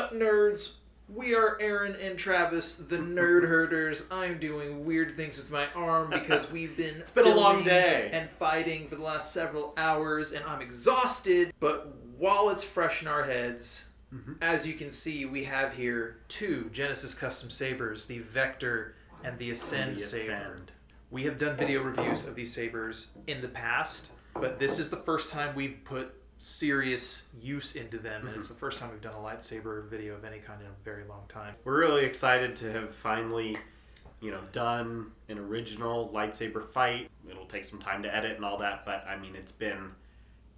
up, nerds? We are Aaron and Travis, the nerd herders. I'm doing weird things with my arm because we've been It's been a long day and fighting for the last several hours, and I'm exhausted. But while it's fresh in our heads, as you can see, we have here two Genesis Custom Sabers, the Vector and the Ascend Saber. We have done video reviews of these sabers in the past, but this is the first time we've put serious use into them, and it's the first time we've done a lightsaber video of any kind in a very long time. We're really excited to have finally, done an original lightsaber fight. It'll take some time to edit and all that, but I mean, it's been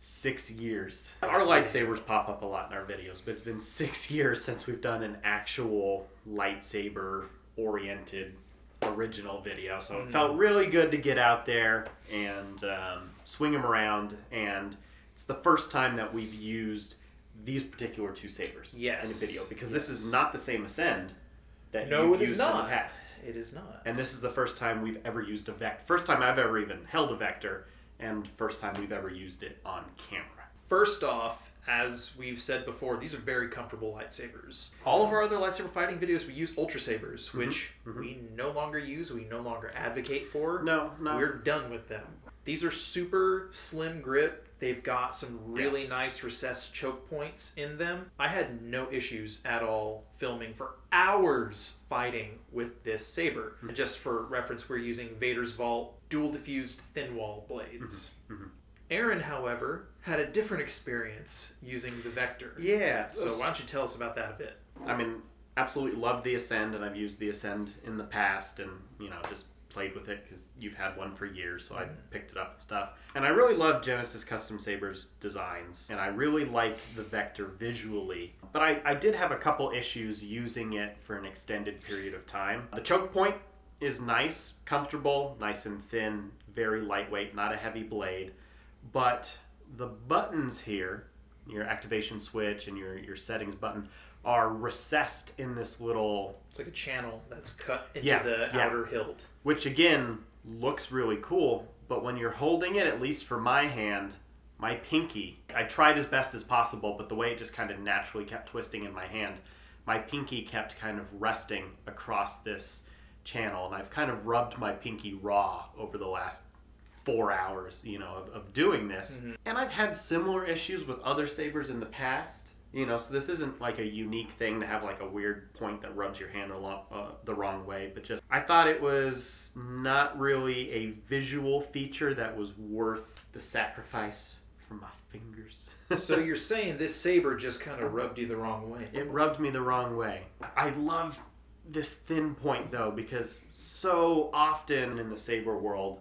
6 years. Our lightsabers pop up a lot in our videos, but it's been 6 years since we've done an actual lightsaber-oriented original video, so it felt really good to get out there and swing them around, and it's the first time that we've used these particular two sabers in a video, because this is not the same Ascend that you've used in the past. It is not. And this is the first time we've ever used a Vector. First time I've ever even held a Vector, and first time we've ever used it on camera. First off, as we've said before, these are very comfortable lightsabers. All of our other lightsaber fighting videos, we use Ultra Sabers, which we no longer use, we no longer advocate for. No. We're done with them. These are super slim grip. They've got some really nice recessed choke points in them. I had no issues at all filming for hours fighting with this saber. Just for reference, we're using Vader's Vault dual-diffused thin wall blades. Aaron, however, had a different experience using the Vector. Yeah. So why don't you tell us about that a bit? I mean, absolutely love the Ascend, and I've used the Ascend in the past, and just played with it because you've had one for years, so I picked it up and stuff. And I really love Genesis Custom Sabers designs, and I really like the Vector visually. But I did have a couple issues using it for an extended period of time. The choke point is nice, comfortable, nice and thin, very lightweight, not a heavy blade. But the buttons here, your activation switch and your settings button, are recessed in this little... It's like a channel that's cut into the outer hilt. Which, again, looks really cool, but when you're holding it, at least for my hand, my pinky, I tried as best as possible, but the way it just kind of naturally kept twisting in my hand, my pinky kept kind of resting across this channel, and I've kind of rubbed my pinky raw over the last 4 hours, of doing this. And I've had similar issues with other sabers in the past. So this isn't like a unique thing to have like a weird point that rubs your hand the wrong way, but just I thought it was not really a visual feature that was worth the sacrifice for my fingers. So you're saying this saber just kind of rubbed you the wrong way? It rubbed me the wrong way. I love this thin point though, because so often in the saber world,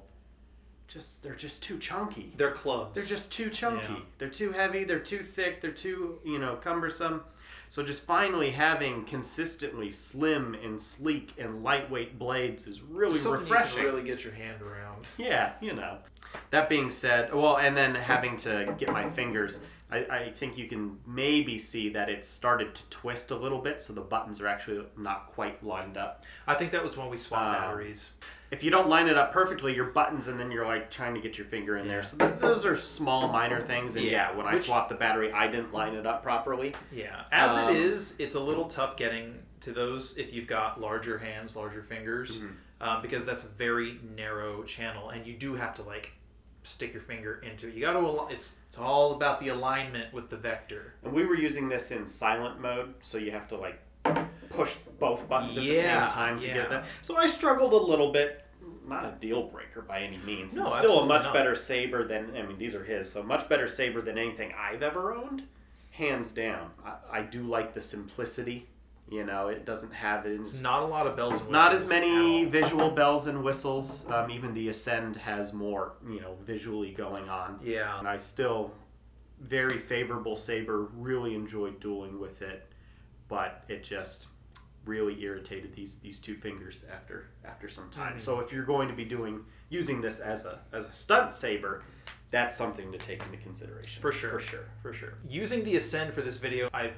they're just too chunky. They're clubs. They're just too chunky. Yeah. They're too heavy. They're too thick. They're too, cumbersome. So just finally having consistently slim and sleek and lightweight blades is really refreshing. You can really get your hand around. Yeah, That being said, and then having to get my fingers, I think you can maybe see that it started to twist a little bit, so the buttons are actually not quite lined up. I think that was when we swapped batteries. If you don't line it up perfectly, your buttons, and then you're like trying to get your finger in there. So those are small, minor things. And when I swapped the battery, I didn't line it up properly. Yeah. As it is, it's a little tough getting to those if you've got larger hands, larger fingers, because that's a very narrow channel, and you do have to stick your finger into it. You got to. It's all about the alignment with the Vector. And we were using this in silent mode, so you have to push both buttons at the same time to get that. So I struggled a little bit. Not a deal breaker by any means. No, it's still a much better saber than, these are his, so much better saber than anything I've ever owned, hands down. I do like the simplicity. It doesn't have not a lot of bells and whistles. Not as many visual bells and whistles. Even the Ascend has more, visually going on. Yeah. And I still, very favorable saber, really enjoyed dueling with it. But it just really irritated these two fingers after some time. So if you're going to be using this as a stunt saber, that's something to take into consideration. For sure. Using the Ascend for this video, I've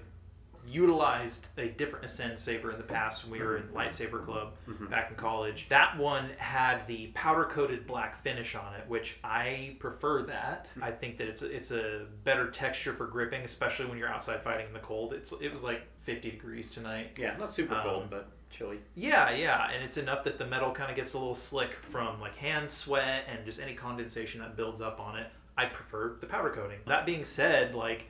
utilized a different Ascend saber in the past when we were in lightsaber club back in college. That one had the powder coated black finish on it, which I prefer that. I think that it's a better texture for gripping, especially when you're outside fighting in the cold. It was like 50 degrees tonight. Yeah, not super cold, but chilly. Yeah, and it's enough that the metal kind of gets a little slick from like hand sweat and just any condensation that builds up on it. I prefer the powder coating. That being said, like,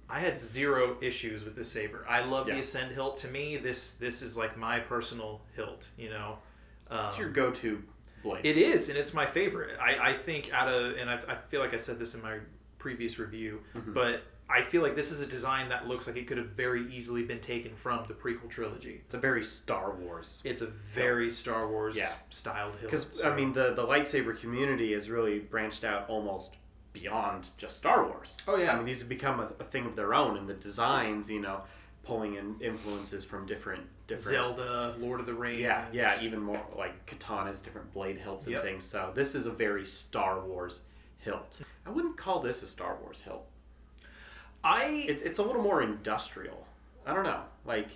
I had zero issues with this saber. I love the Ascend hilt. To me, this is like my personal hilt, you know. It's your go-to blade. It is, and it's my favorite. I think I feel like I said this in my previous review, but I feel like this is a design that looks like it could have very easily been taken from the prequel trilogy. It's a very Star Wars. It's a very Star Wars styled hilt. Because, I mean, the lightsaber community has really branched out almost beyond just Star Wars. Oh, yeah. I mean, these have become a thing of their own, and the designs, you know, pulling in influences from different Zelda, Lord of the Rings. Yeah, even more like katanas, different blade hilts and things. So this is a very Star Wars hilt. I wouldn't call this a Star Wars hilt. It's a little more industrial. I don't know. Like,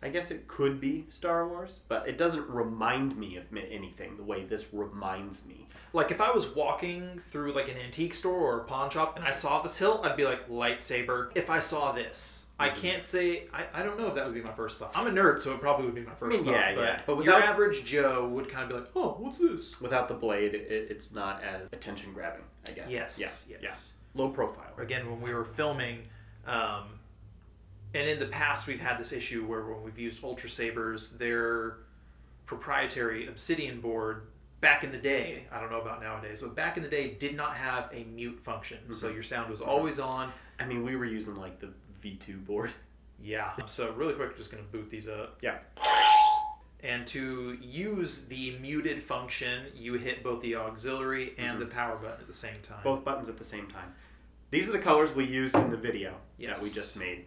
I guess it could be Star Wars, but it doesn't remind me of anything the way this reminds me. Like, if I was walking through like an antique store or a pawn shop and I saw this hilt, I'd be like, lightsaber. If I saw this, I can't say, I don't know if that would be my first thought. I'm a nerd, so it probably would be my first thought. But without, your average Joe would kind of be like, oh, what's this? Without the blade, it's not as attention grabbing, I guess. Yes. Yeah. Low profile. Again, when we were filming, and in the past we've had this issue where when we've used Ultra Sabers, their proprietary Obsidian board, back in the day, I don't know about nowadays, but back in the day did not have a mute function. So your sound was always on. I mean, we were using like the V2 board. Yeah. So really quick, just going to boot these up. Yeah. And to use the muted function, you hit both the auxiliary and the power button at the same time. Both buttons at the same time. These are the colors we used in the video that we just made.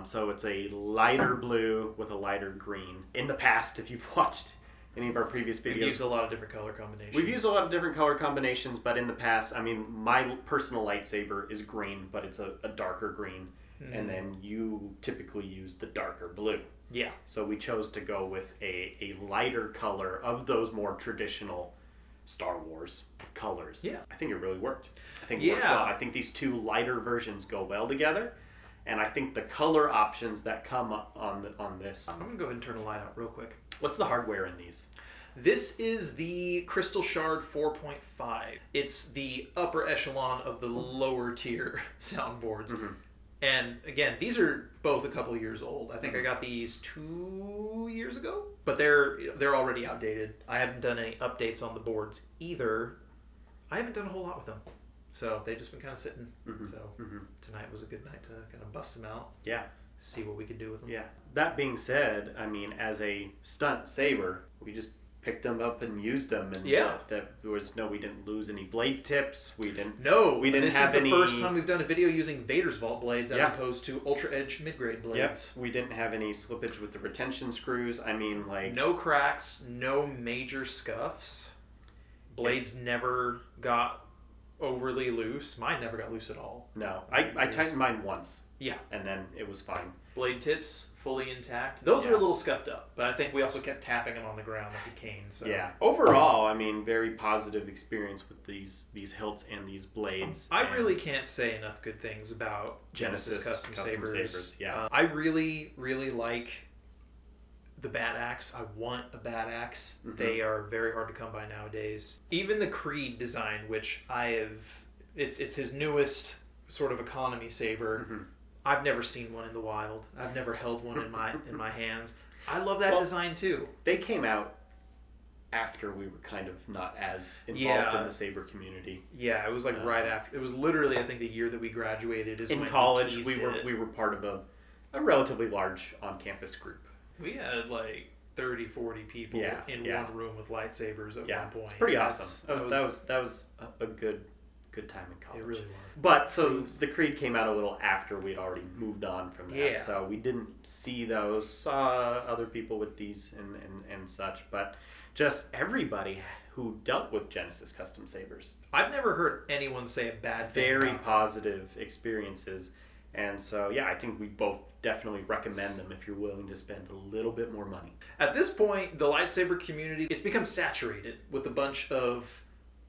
So it's a lighter blue with a lighter green. In the past, if you've watched any of our previous videos, we've used a lot of different color combinations. We've used a lot of different color combinations, but in the past, I mean, my personal lightsaber is green, but it's a darker green. And then you typically use the darker blue. Yeah. So we chose to go with a lighter color of those more traditional Star Wars colors. Yeah. I think it really worked. I think it works well. I think these two lighter versions go well together. And I think the color options that come on this... I'm going to go ahead and turn the light out real quick. What's the hardware in these? This is the Crystal Shard 4.5. It's the upper echelon of the lower tier soundboards. And again, these are both a couple years old. I think I got these 2 years ago, but they're already outdated. I haven't done any updates on the boards either. I haven't done a whole lot with them. So they've just been kind of sitting. Tonight was a good night to kind of bust them out. Yeah. See what we could do with them. Yeah. That being said, I mean, as a stunt saber, we just picked them up and used them, and we didn't lose any blade tips. We didn't have any. This is the first time we've done a video using Vader's Vault blades as opposed to Ultra Edge mid-grade blades. Yep. We didn't have any slippage with the retention screws. I mean, like, no cracks, no major scuffs. Blades never got overly loose. Mine never got loose at all. No, I tightened mine once. Yeah, and then it was fine. Blade tips fully intact. Those were a little scuffed up, but I think we also kept tapping them on the ground like a cane. So yeah, overall, I mean, very positive experience with these hilts and these blades. I really can't say enough good things about Genesis Custom Sabers. Yeah, I really like the bat axe. I want a bat axe. They are very hard to come by nowadays. Even the Creed design, which it's his newest sort of economy saber. I've never seen one in the wild. I've never held one in my hands. I love that design too. They came out after we were kind of not as involved in the saber community. Yeah, it was like right after. It was literally, I think, the year that we graduated. In college, we were part of a relatively large on-campus group. We had like 30, 40 people in one room with lightsabers at one point. It's pretty awesome. That was a good time in college. It really was. But so the Creed came out a little after we'd already moved on from that. Yeah. So we didn't see those, saw other people with these and such, but just everybody who dealt with Genesis Custom Sabers. I've never heard anyone say a bad thing. Very positive experiences. And so, yeah, I think we both definitely recommend them if you're willing to spend a little bit more money. At this point, the lightsaber community, it's become saturated with a bunch of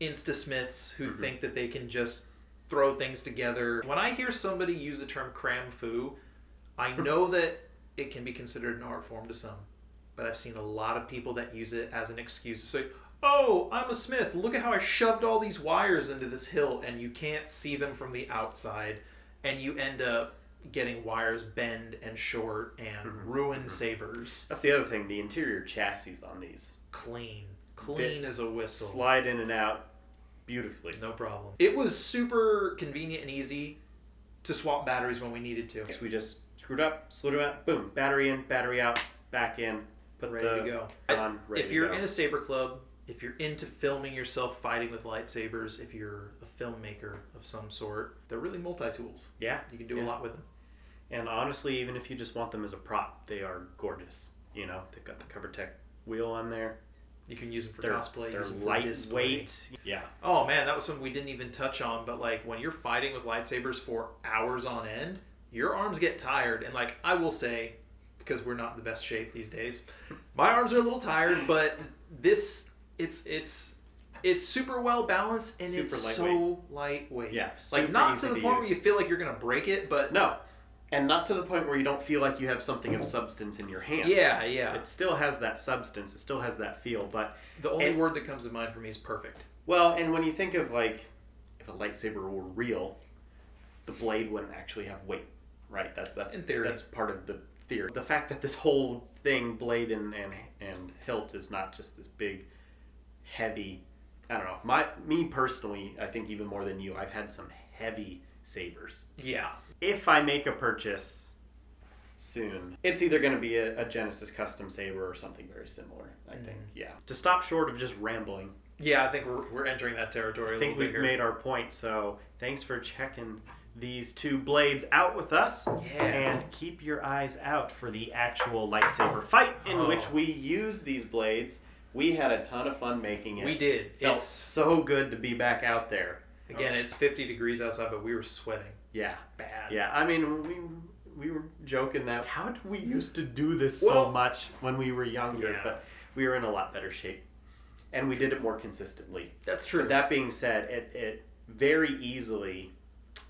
Insta-smiths who think that they can just throw things together. When I hear somebody use the term cram fu, I know that it can be considered an art form to some. But I've seen a lot of people that use it as an excuse to say, oh, I'm a smith. Look at how I shoved all these wires into this hilt, and you can't see them from the outside. And you end up getting wires bend and short and ruin sabers. That's the other thing. The interior chassis on these. Clean as a whistle. Slide in and out beautifully. No problem. It was super convenient and easy to swap batteries when we needed to. We just screwed up, slid it out, boom, battery in, battery out, back in, put ready to go. On, ready if you're to go. in a saber club, if you're into filming yourself fighting with lightsabers, if you're a filmmaker of some sort, they're really multi-tools. Yeah. You can do a lot with them. And honestly, even if you just want them as a prop, they are gorgeous. You know, they've got the CoverTech wheel on there. You can use them for cosplay. They're use them for lightweight. display. Yeah. Oh man, that was something we didn't even touch on. But like when you're fighting with lightsabers for hours on end, your arms get tired. And like I will say, because we're not in the best shape these days, my arms are a little tired. But this, it's super well balanced and Super it's lightweight. so lightweight. Yeah. Like not easy to the to point use. where you feel like you're gonna break it, but No. And not to the point where you don't feel like you have something of substance in your hand. yeah. It still has that substance. It still has that feel. But The only word that comes to mind for me is perfect. well, and when you think of like if a lightsaber were real, the blade wouldn't actually have weight, right? That's In theory. That's part of the theory. The fact that this whole thing, blade and hilt, is not just this big, heavy. I don't know. Me personally, I think even more than you, I've had some heavy sabers. Yeah. If I make a purchase soon, it's either going to be a Genesis Custom Saber or something very similar, I think. Yeah. To stop short of just rambling, Yeah, I think we're entering that territory I a think little bit we've here. made our point. So thanks for checking these two blades out with us. Yeah. And keep your eyes out for the actual lightsaber fight in which we use these blades. We had a ton of fun making it. We did. Felt It's so good to be back out there. Again, it's 50 degrees outside, but we were sweating. Yeah. Bad. Yeah, I mean, we were joking that how did we used to do this so much when we were younger, Yeah. but we were in a lot better shape. And we did it more consistently. That's true. But that being said, it very easily,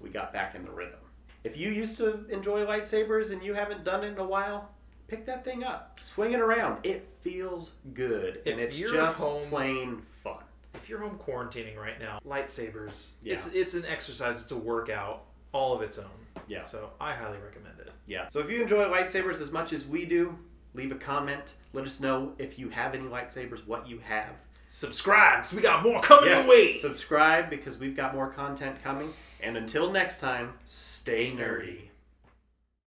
we got back in the rhythm. If you used to enjoy lightsabers and you haven't done it in a while, pick that thing up. Swing it around. It feels good. If and it's you're just home- plain fun. If you're home quarantining right now, lightsabers, Yeah. it's an exercise, it's a workout, all of its own. Yeah. So I highly recommend it. Yeah. So if you enjoy lightsabers as much as we do, leave a comment. Let us know if you have any lightsabers, what you have. Subscribe, because we got more coming your way. Subscribe because we've got more content coming. And until next time, stay nerdy.